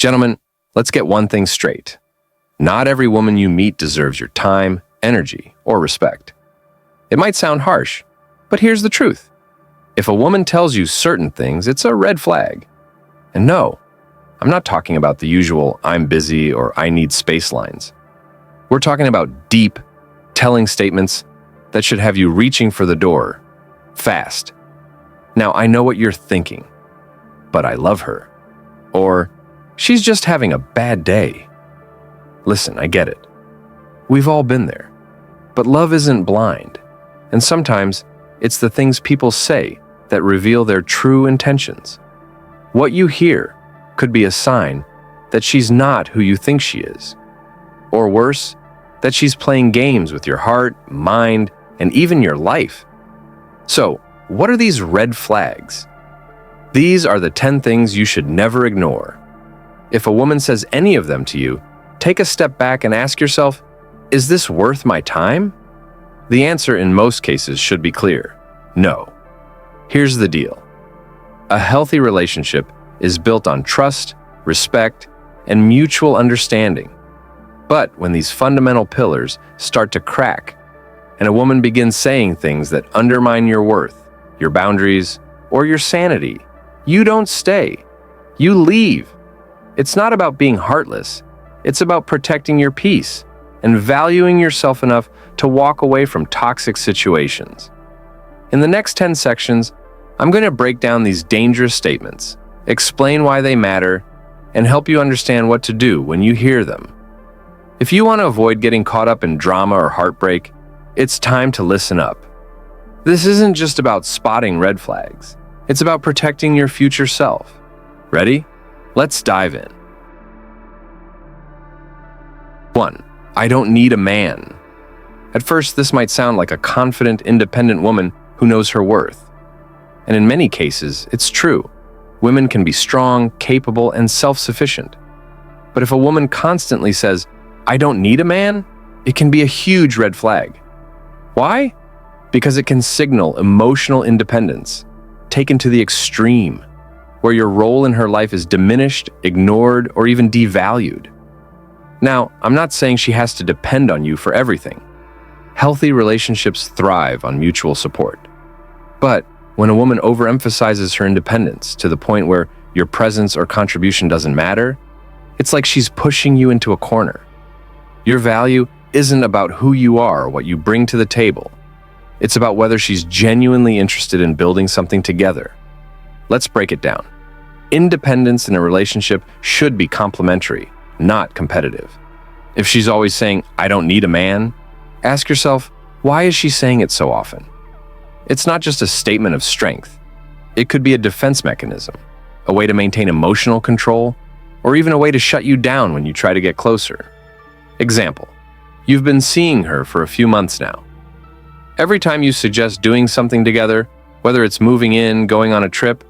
Gentlemen, let's get one thing straight. Not every woman you meet deserves your time, energy, or respect. It might sound harsh, but here's the truth. If a woman tells you certain things, it's a red flag. And no, I'm not talking about the usual "I'm busy" or "I need space" lines. We're talking about deep, telling statements that should have you reaching for the door, fast. Now, I know what you're thinking, but I love her. Or, she's just having a bad day. Listen, I get it. We've all been there. But love isn't blind. And sometimes, it's the things people say that reveal their true intentions. What you hear could be a sign that she's not who you think she is. Or worse, that she's playing games with your heart, mind, and even your life. So, what are these red flags? These are the 10 things you should never ignore. If a woman says any of them to you, take a step back and ask yourself, is this worth my time? The answer in most cases should be clear: no. Here's the deal. A healthy relationship is built on trust, respect, and mutual understanding. But when these fundamental pillars start to crack, and a woman begins saying things that undermine your worth, your boundaries, or your sanity, you don't stay. You leave. It's not about being heartless. It's about protecting your peace and valuing yourself enough to walk away from toxic situations. In the next 10 sections, I'm going to break down these dangerous statements, explain why they matter, and help you understand what to do when you hear them. If you want to avoid getting caught up in drama or heartbreak, it's time to listen up. This isn't just about spotting red flags. It's about protecting your future self. Ready? Let's dive in. 1. I don't need a man. At first, this might sound like a confident, independent woman who knows her worth. And in many cases, it's true. Women can be strong, capable, and self-sufficient. But if a woman constantly says, "I don't need a man," it can be a huge red flag. Why? Because it can signal emotional independence, taken to the extreme, where your role in her life is diminished, ignored, or even devalued. Now, I'm not saying she has to depend on you for everything. Healthy relationships thrive on mutual support. But when a woman overemphasizes her independence to the point where your presence or contribution doesn't matter, it's like she's pushing you into a corner. Your value isn't about who you are or what you bring to the table. It's about whether she's genuinely interested in building something together. Let's break it down. Independence in a relationship should be complementary, not competitive. If she's always saying, "I don't need a man," ask yourself, why is she saying it so often? It's not just a statement of strength. It could be a defense mechanism, a way to maintain emotional control, or even a way to shut you down when you try to get closer. Example, you've been seeing her for a few months now. Every time you suggest doing something together, whether it's moving in, going on a trip,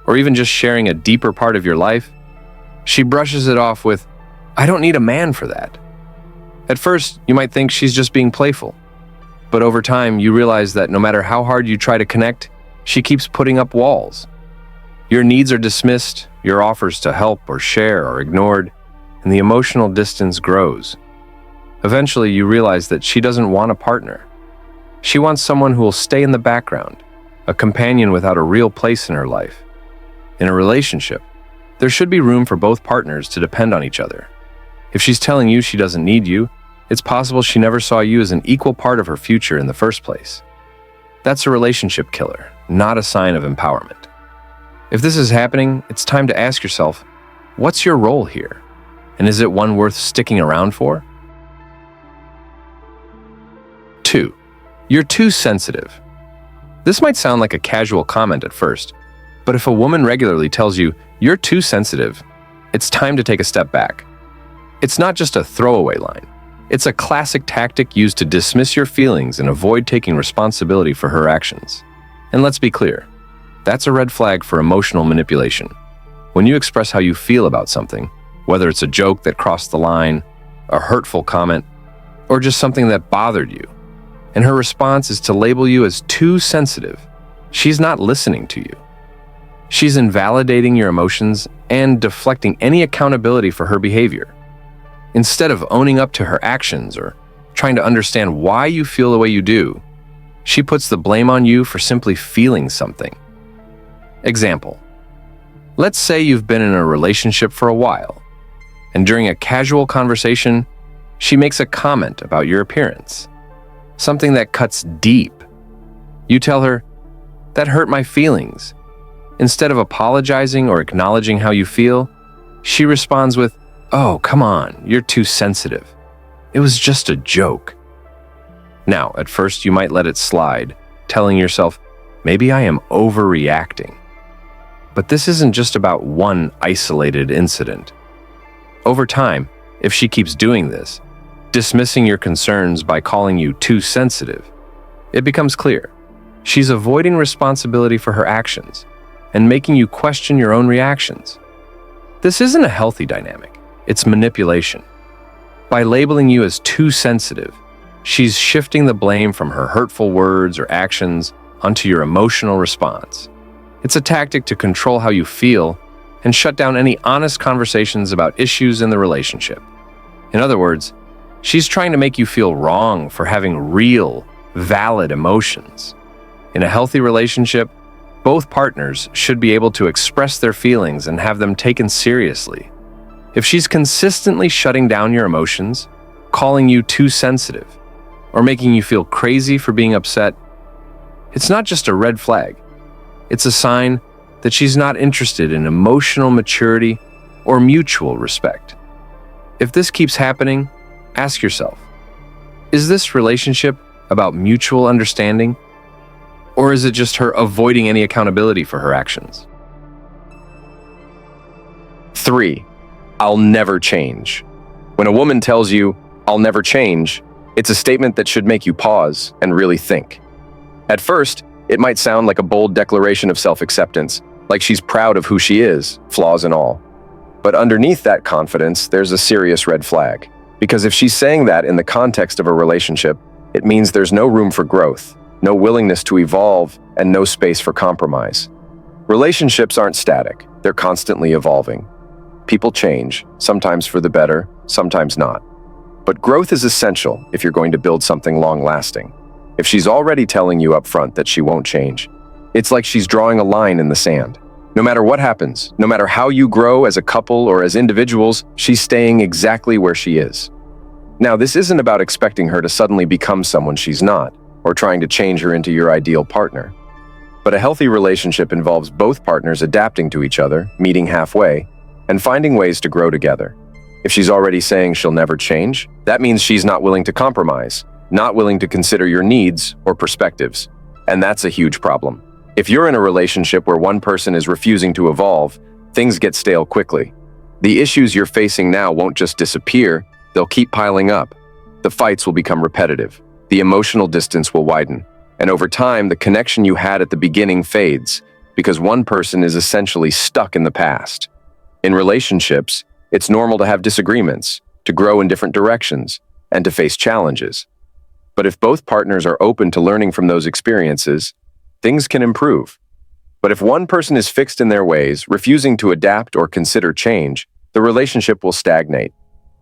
or even just sharing a deeper part of your life, she brushes it off with, "I don't need a man for that." At first, you might think she's just being playful. But over time, you realize that no matter how hard you try to connect, she keeps putting up walls. Your needs are dismissed, your offers to help or share are ignored, and the emotional distance grows. Eventually, you realize that she doesn't want a partner. She wants someone who will stay in the background, a companion without a real place in her life. In a relationship, there should be room for both partners to depend on each other. If she's telling you she doesn't need you, it's possible she never saw you as an equal part of her future in the first place. That's a relationship killer, not a sign of empowerment. If this is happening, it's time to ask yourself, what's your role here? And is it one worth sticking around for? 2. You're too sensitive. This might sound like a casual comment at first, but if a woman regularly tells you, "You're too sensitive," it's time to take a step back. It's not just a throwaway line. It's a classic tactic used to dismiss your feelings and avoid taking responsibility for her actions. And let's be clear, that's a red flag for emotional manipulation. When you express how you feel about something, whether it's a joke that crossed the line, a hurtful comment, or just something that bothered you, and her response is to label you as too sensitive, she's not listening to you. She's invalidating your emotions and deflecting any accountability for her behavior. Instead of owning up to her actions or trying to understand why you feel the way you do, she puts the blame on you for simply feeling something. Example: let's say you've been in a relationship for a while, and during a casual conversation, she makes a comment about your appearance, something that cuts deep. You tell her, "That hurt my feelings." Instead of apologizing or acknowledging how you feel, she responds with, "Oh, come on, you're too sensitive. It was just a joke." Now, at first you might let it slide, telling yourself, maybe I am overreacting. But this isn't just about one isolated incident. Over time, if she keeps doing this, dismissing your concerns by calling you too sensitive, it becomes clear. She's avoiding responsibility for her actions and making you question your own reactions. This isn't a healthy dynamic, it's manipulation. By labeling you as too sensitive, she's shifting the blame from her hurtful words or actions onto your emotional response. It's a tactic to control how you feel and shut down any honest conversations about issues in the relationship. In other words, she's trying to make you feel wrong for having real, valid emotions. In a healthy relationship, both partners should be able to express their feelings and have them taken seriously. If she's consistently shutting down your emotions, calling you too sensitive, or making you feel crazy for being upset, it's not just a red flag. It's a sign that she's not interested in emotional maturity or mutual respect. If this keeps happening, ask yourself, is this relationship about mutual understanding, or is it just her avoiding any accountability for her actions? 3. I'll never change. When a woman tells you, "I'll never change," it's a statement that should make you pause and really think. At first, it might sound like a bold declaration of self-acceptance, like she's proud of who she is, flaws and all. But underneath that confidence, there's a serious red flag. Because if she's saying that in the context of a relationship, it means there's no room for growth, no willingness to evolve, and no space for compromise. Relationships aren't static, they're constantly evolving. People change, sometimes for the better, sometimes not. But growth is essential if you're going to build something long-lasting. If she's already telling you up front that she won't change, it's like she's drawing a line in the sand. No matter what happens, no matter how you grow as a couple or as individuals, she's staying exactly where she is. Now, this isn't about expecting her to suddenly become someone she's not, or trying to change her into your ideal partner. But a healthy relationship involves both partners adapting to each other, meeting halfway, and finding ways to grow together. If she's already saying she'll never change, that means she's not willing to compromise, not willing to consider your needs or perspectives. And that's a huge problem. If you're in a relationship where one person is refusing to evolve, things get stale quickly. The issues you're facing now won't just disappear, they'll keep piling up. The fights will become repetitive. The emotional distance will widen. And over time, the connection you had at the beginning fades because one person is essentially stuck in the past. In relationships, it's normal to have disagreements, to grow in different directions, and to face challenges. But if both partners are open to learning from those experiences, things can improve. But if one person is fixed in their ways, refusing to adapt or consider change, the relationship will stagnate.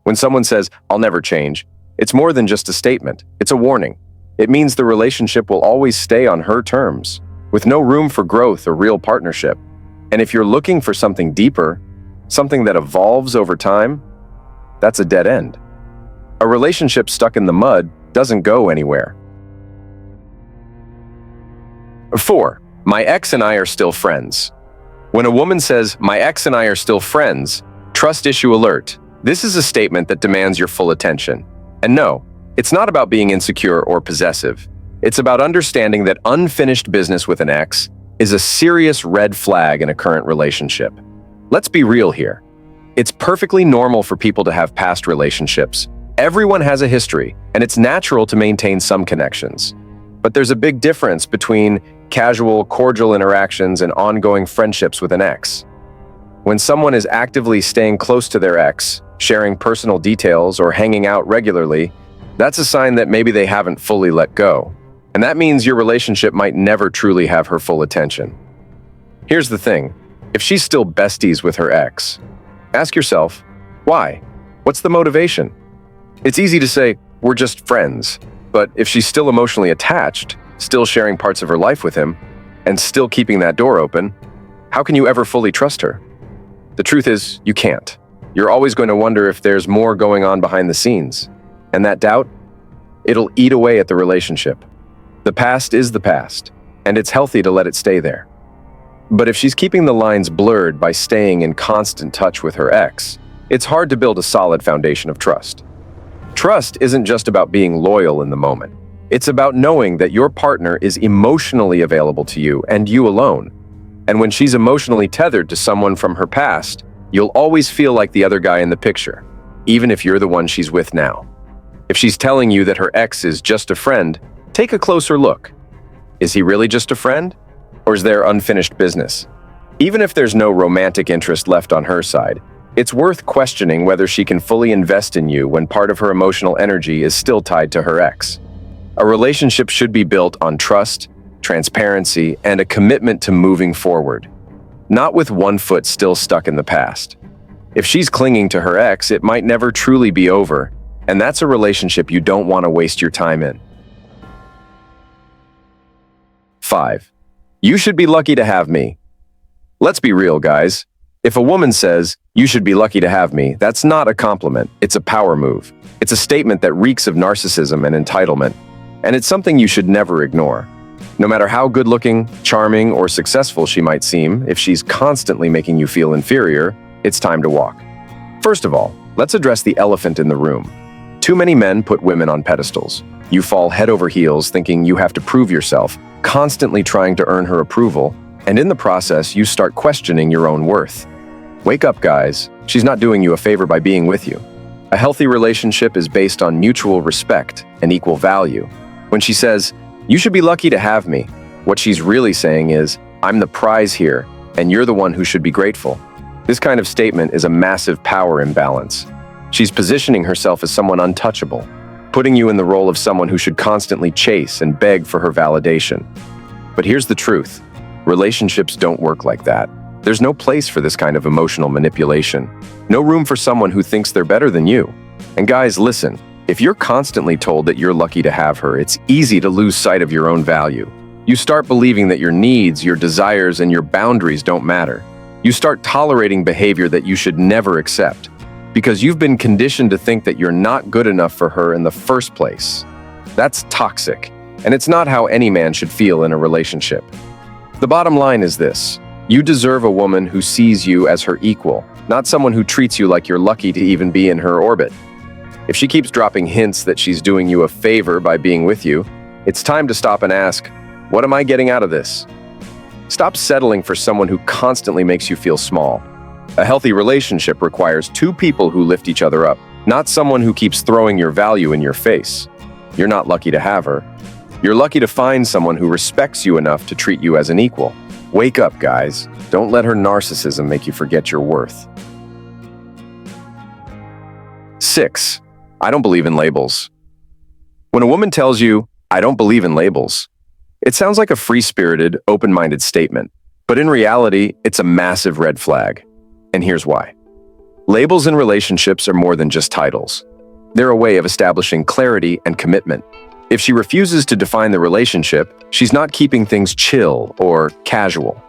When someone says, "I'll never change," it's more than just a statement, it's a warning. It means the relationship will always stay on her terms, with no room for growth or real partnership. And if you're looking for something deeper, something that evolves over time, that's a dead end. A relationship stuck in the mud doesn't go anywhere. 4. My ex and I are still friends. When a woman says, "My ex and I are still friends," trust issue alert. This is a statement that demands your full attention. And no, it's not about being insecure or possessive. It's about understanding that unfinished business with an ex is a serious red flag in a current relationship. Let's be real here. It's perfectly normal for people to have past relationships. Everyone has a history, and it's natural to maintain some connections. But there's a big difference between casual, cordial interactions and ongoing friendships with an ex. When someone is actively staying close to their ex, sharing personal details, or hanging out regularly, that's a sign that maybe they haven't fully let go. And that means your relationship might never truly have her full attention. Here's the thing. If she's still besties with her ex, ask yourself, why? What's the motivation? It's easy to say, we're just friends, but if she's still emotionally attached, still sharing parts of her life with him, and still keeping that door open, how can you ever fully trust her? The truth is, you can't. You're always going to wonder if there's more going on behind the scenes. And that doubt, it'll eat away at the relationship. The past is the past, and it's healthy to let it stay there. But if she's keeping the lines blurred by staying in constant touch with her ex, it's hard to build a solid foundation of trust. Trust isn't just about being loyal in the moment. It's about knowing that your partner is emotionally available to you and you alone. And when she's emotionally tethered to someone from her past, you'll always feel like the other guy in the picture, even if you're the one she's with now. If she's telling you that her ex is just a friend, take a closer look. Is he really just a friend? Or is there unfinished business? Even if there's no romantic interest left on her side, it's worth questioning whether she can fully invest in you when part of her emotional energy is still tied to her ex. A relationship should be built on trust, transparency, and a commitment to moving forward, not with one foot still stuck in the past. If she's clinging to her ex, it might never truly be over, and that's a relationship you don't want to waste your time in. 5. You should be lucky to have me. Let's be real, guys. If a woman says, you should be lucky to have me, that's not a compliment, it's a power move. It's a statement that reeks of narcissism and entitlement, and it's something you should never ignore. No matter how good-looking, charming, or successful she might seem, if she's constantly making you feel inferior, it's time to walk. First of all, let's address the elephant in the room. Too many men put women on pedestals. You fall head over heels thinking you have to prove yourself, constantly trying to earn her approval, and in the process, you start questioning your own worth. Wake up, guys. She's not doing you a favor by being with you. A healthy relationship is based on mutual respect and equal value. When she says, you should be lucky to have me, what she's really saying is, I'm the prize here, and you're the one who should be grateful. This kind of statement is a massive power imbalance. She's positioning herself as someone untouchable, putting you in the role of someone who should constantly chase and beg for her validation. But here's the truth. Relationships don't work like that. There's no place for this kind of emotional manipulation. No room for someone who thinks they're better than you. And guys, listen, if you're constantly told that you're lucky to have her, it's easy to lose sight of your own value. You start believing that your needs, your desires, and your boundaries don't matter. You start tolerating behavior that you should never accept, because you've been conditioned to think that you're not good enough for her in the first place. That's toxic, and it's not how any man should feel in a relationship. The bottom line is this: you deserve a woman who sees you as her equal, not someone who treats you like you're lucky to even be in her orbit. If she keeps dropping hints that she's doing you a favor by being with you, it's time to stop and ask, what am I getting out of this? Stop settling for someone who constantly makes you feel small. A healthy relationship requires two people who lift each other up, not someone who keeps throwing your value in your face. You're not lucky to have her. You're lucky to find someone who respects you enough to treat you as an equal. Wake up, guys. Don't let her narcissism make you forget your worth. 6. I don't believe in labels. When a woman tells you, I don't believe in labels, it sounds like a free-spirited, open-minded statement, but in reality, it's a massive red flag. And here's why. Labels in relationships are more than just titles. They're a way of establishing clarity and commitment. If she refuses to define the relationship, she's not keeping things chill or casual.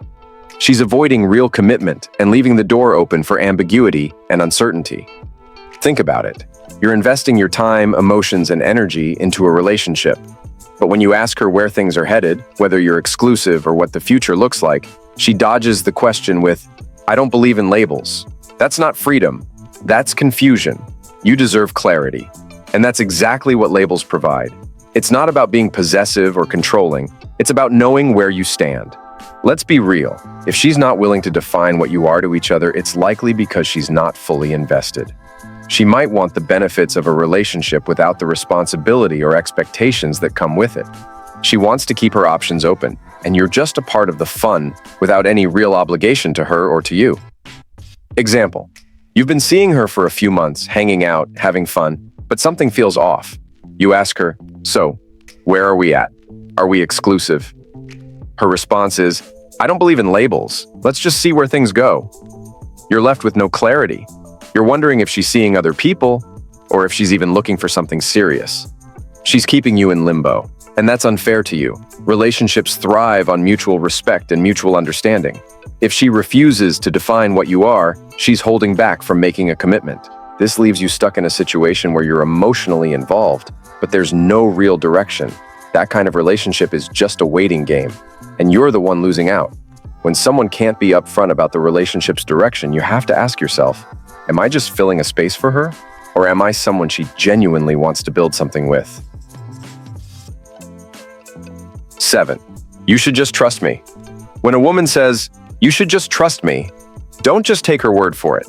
She's avoiding real commitment and leaving the door open for ambiguity and uncertainty. Think about it. You're investing your time, emotions, and energy into a relationship. But when you ask her where things are headed, whether you're exclusive or what the future looks like, she dodges the question with, I don't believe in labels. That's not freedom. That's confusion. You deserve clarity. And that's exactly what labels provide. It's not about being possessive or controlling. It's about knowing where you stand. Let's be real. If she's not willing to define what you are to each other, it's likely because she's not fully invested. She might want the benefits of a relationship without the responsibility or expectations that come with it. She wants to keep her options open, and you're just a part of the fun without any real obligation to her or to you. Example: you've been seeing her for a few months, hanging out, having fun, but something feels off. You ask her, so, where are we at? Are we exclusive? Her response is, I don't believe in labels. Let's just see where things go. You're left with no clarity. You're wondering if she's seeing other people or if she's even looking for something serious. She's keeping you in limbo, and that's unfair to you. Relationships thrive on mutual respect and mutual understanding. If she refuses to define what you are, she's holding back from making a commitment. This leaves you stuck in a situation where you're emotionally involved, but there's no real direction. That kind of relationship is just a waiting game, and you're the one losing out. When someone can't be upfront about the relationship's direction, you have to ask yourself, am I just filling a space for her? Or am I someone she genuinely wants to build something with? 7. You should just trust me. When a woman says, you should just trust me, don't just take her word for it.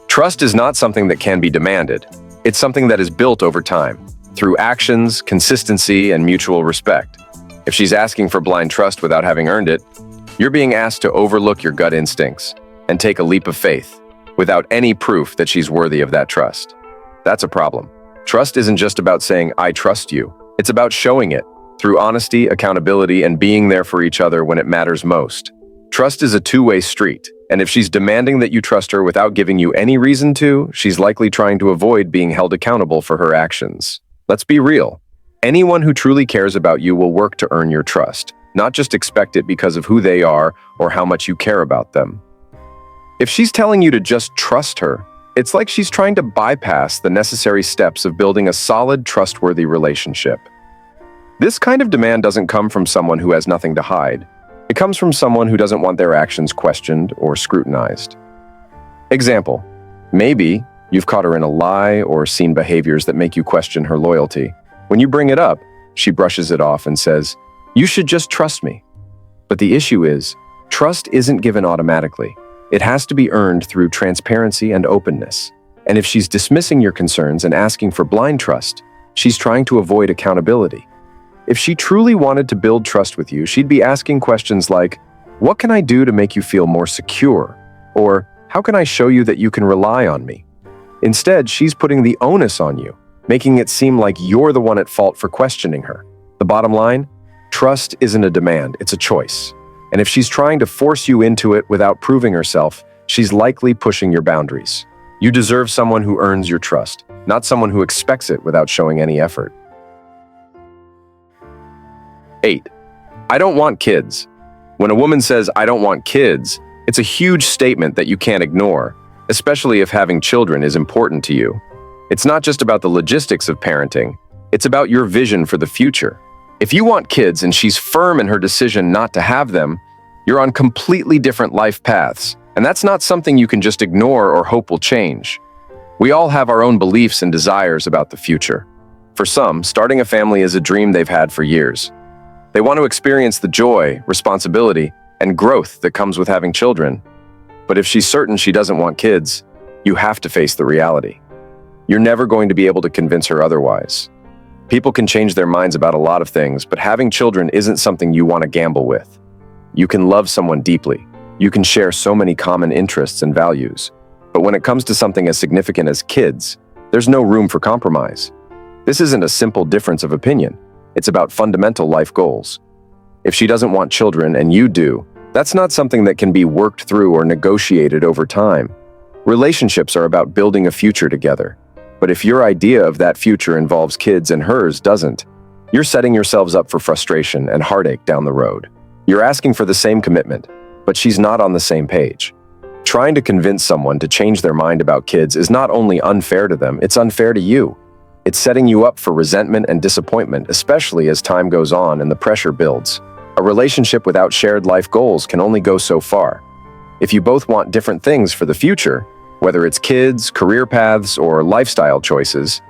Trust is not something that can be demanded. It's something that is built over time, through actions, consistency, and mutual respect. If she's asking for blind trust without having earned it, you're being asked to overlook your gut instincts and take a leap of faith without any proof that she's worthy of that trust. That's a problem. Trust isn't just about saying, I trust you. It's about showing it through honesty, accountability, and being there for each other when it matters most. Trust is a two-way street, and if she's demanding that you trust her without giving you any reason to, she's likely trying to avoid being held accountable for her actions. Let's be real. Anyone who truly cares about you will work to earn your trust, not just expect it because of who they are or how much you care about them. If she's telling you to just trust her, it's like she's trying to bypass the necessary steps of building a solid, trustworthy relationship. This kind of demand doesn't come from someone who has nothing to hide. It comes from someone who doesn't want their actions questioned or scrutinized. Example, maybe you've caught her in a lie or seen behaviors that make you question her loyalty. When you bring it up, she brushes it off and says, you should just trust me. But the issue is, trust isn't given automatically. It has to be earned through transparency and openness. And if she's dismissing your concerns and asking for blind trust, she's trying to avoid accountability. If she truly wanted to build trust with you, she'd be asking questions like, what can I do to make you feel more secure? Or, how can I show you that you can rely on me? Instead, she's putting the onus on you, making it seem like you're the one at fault for questioning her. The bottom line? Trust isn't a demand, it's a choice. And if she's trying to force you into it without proving herself, she's likely pushing your boundaries. You deserve someone who earns your trust, not someone who expects it without showing any effort. 8. I don't want kids. When a woman says, I don't want kids, it's a huge statement that you can't ignore, especially if having children is important to you. It's not just about the logistics of parenting, it's about your vision for the future. If you want kids and she's firm in her decision not to have them, you're on completely different life paths, and that's not something you can just ignore or hope will change. We all have our own beliefs and desires about the future. For some, starting a family is a dream they've had for years. They want to experience the joy, responsibility, and growth that comes with having children. But if she's certain she doesn't want kids, you have to face the reality. You're never going to be able to convince her otherwise. People can change their minds about a lot of things, but having children isn't something you want to gamble with. You can love someone deeply. You can share so many common interests and values. But when it comes to something as significant as kids, there's no room for compromise. This isn't a simple difference of opinion. It's about fundamental life goals. If she doesn't want children and you do, that's not something that can be worked through or negotiated over time. Relationships are about building a future together. But if your idea of that future involves kids and hers doesn't, you're setting yourselves up for frustration and heartache down the road. You're asking for the same commitment, but she's not on the same page. Trying to convince someone to change their mind about kids is not only unfair to them, it's unfair to you. It's setting you up for resentment and disappointment, especially as time goes on and the pressure builds. A relationship without shared life goals can only go so far. If you both want different things for the future, whether it's kids, career paths, or lifestyle choices,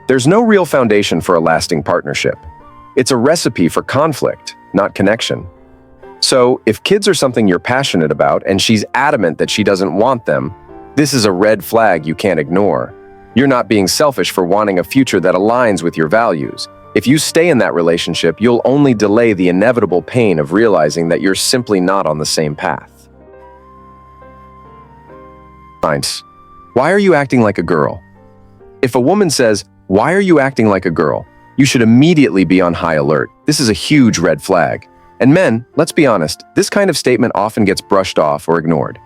there's no real foundation for a lasting partnership. It's a recipe for conflict, not connection. So, if kids are something you're passionate about and she's adamant that she doesn't want them, this is a red flag you can't ignore. You're not being selfish for wanting a future that aligns with your values. If you stay in that relationship, you'll only delay the inevitable pain of realizing that you're simply not on the same path. 9. Why are you acting like a girl? If a woman says, why are you acting like a girl? You should immediately be on high alert. This is a huge red flag. And men, let's be honest, this kind of statement often gets brushed off or ignored.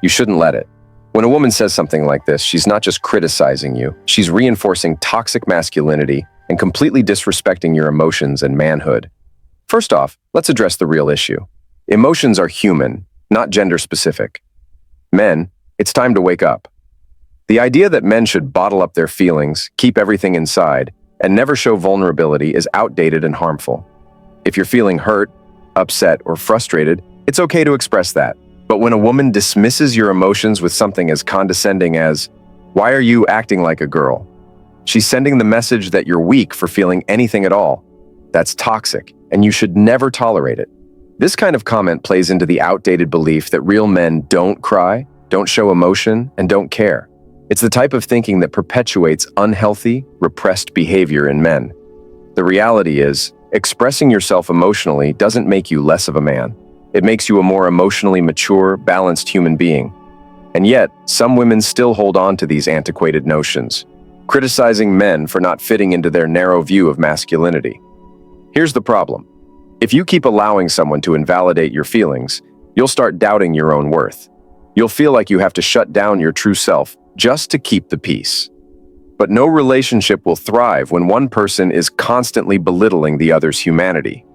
You shouldn't let it. When a woman says something like this, she's not just criticizing you, she's reinforcing toxic masculinity and completely disrespecting your emotions and manhood. First off, let's address the real issue. Emotions are human, not gender-specific. Men, it's time to wake up. The idea that men should bottle up their feelings, keep everything inside, and never show vulnerability is outdated and harmful. If you're feeling hurt, upset, or frustrated, it's okay to express that. But when a woman dismisses your emotions with something as condescending as, "Why are you acting like a girl?" she's sending the message that you're weak for feeling anything at all. That's toxic, and you should never tolerate it. This kind of comment plays into the outdated belief that real men don't cry, don't show emotion, and don't care. It's the type of thinking that perpetuates unhealthy, repressed behavior in men. The reality is, expressing yourself emotionally doesn't make you less of a man. It makes you a more emotionally mature, balanced human being. And yet, some women still hold on to these antiquated notions, criticizing men for not fitting into their narrow view of masculinity. Here's the problem. If you keep allowing someone to invalidate your feelings, you'll start doubting your own worth. You'll feel like you have to shut down your true self just to keep the peace. But no relationship will thrive when one person is constantly belittling the other's humanity.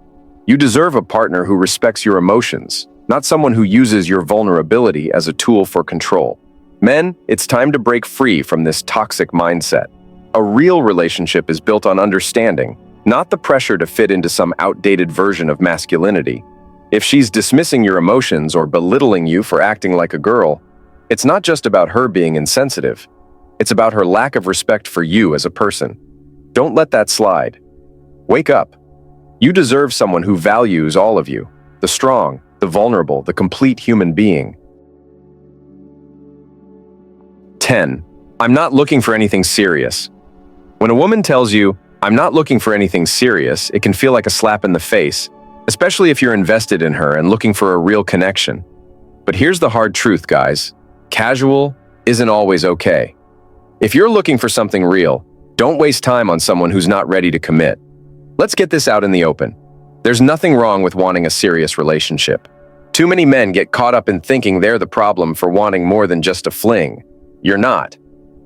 You deserve a partner who respects your emotions, not someone who uses your vulnerability as a tool for control. Men, it's time to break free from this toxic mindset. A real relationship is built on understanding, not the pressure to fit into some outdated version of masculinity. If she's dismissing your emotions or belittling you for acting like a girl, it's not just about her being insensitive. It's about her lack of respect for you as a person. Don't let that slide. Wake up. You deserve someone who values all of you, the strong, the vulnerable, the complete human being. 10. I'm not looking for anything serious. When a woman tells you, "I'm not looking for anything serious," it can feel like a slap in the face, especially if you're invested in her and looking for a real connection. But here's the hard truth, guys. Casual isn't always okay. If you're looking for something real, don't waste time on someone who's not ready to commit. Let's get this out in the open. There's nothing wrong with wanting a serious relationship. Too many men get caught up in thinking they're the problem for wanting more than just a fling. You're not.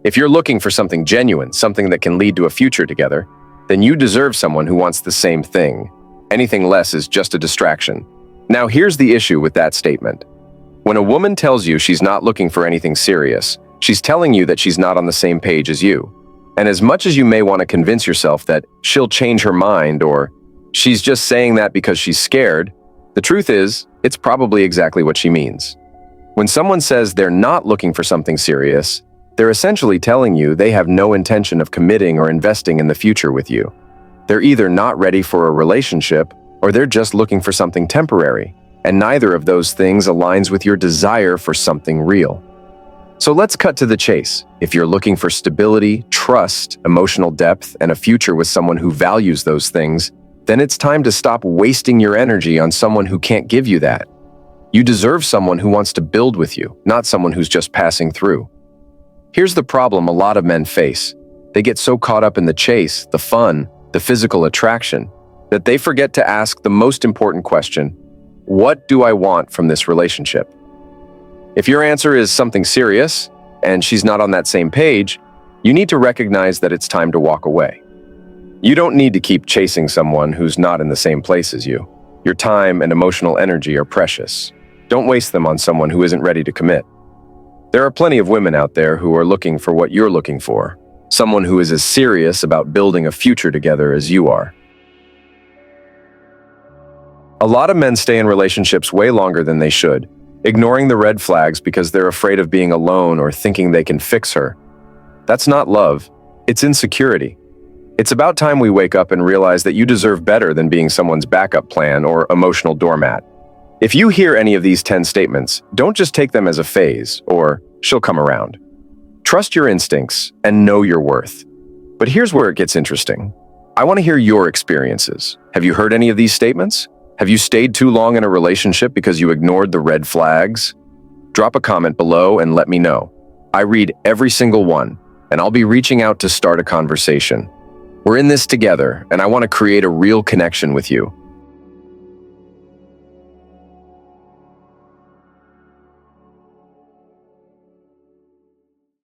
If you're looking for something genuine, something that can lead to a future together, then you deserve someone who wants the same thing. Anything less is just a distraction. Now here's the issue with that statement. When a woman tells you she's not looking for anything serious, she's telling you that she's not on the same page as you. And as much as you may want to convince yourself that she'll change her mind or she's just saying that because she's scared, the truth is, it's probably exactly what she means. When someone says they're not looking for something serious, they're essentially telling you they have no intention of committing or investing in the future with you. They're either not ready for a relationship or they're just looking for something temporary, and neither of those things aligns with your desire for something real. So let's cut to the chase. If you're looking for stability, trust, emotional depth, and a future with someone who values those things, then it's time to stop wasting your energy on someone who can't give you that. You deserve someone who wants to build with you, not someone who's just passing through. Here's the problem a lot of men face. They get so caught up in the chase, the fun, the physical attraction, that they forget to ask the most important question: what do I want from this relationship? If your answer is something serious, and she's not on that same page, you need to recognize that it's time to walk away. You don't need to keep chasing someone who's not in the same place as you. Your time and emotional energy are precious. Don't waste them on someone who isn't ready to commit. There are plenty of women out there who are looking for what you're looking for, someone who is as serious about building a future together as you are. A lot of men stay in relationships way longer than they should, ignoring the red flags because they're afraid of being alone or thinking they can fix her. That's not love, it's insecurity. It's about time we wake up and realize that you deserve better than being someone's backup plan or emotional doormat. If you hear any of these 10 statements, don't just take them as a phase or "she'll come around." Trust your instincts and know your worth. But here's where it gets interesting. I want to hear your experiences. Have you heard any of these statements? Have you stayed too long in a relationship because you ignored the red flags? Drop a comment below and let me know. I read every single one, and I'll be reaching out to start a conversation. We're in this together, and I want to create a real connection with you.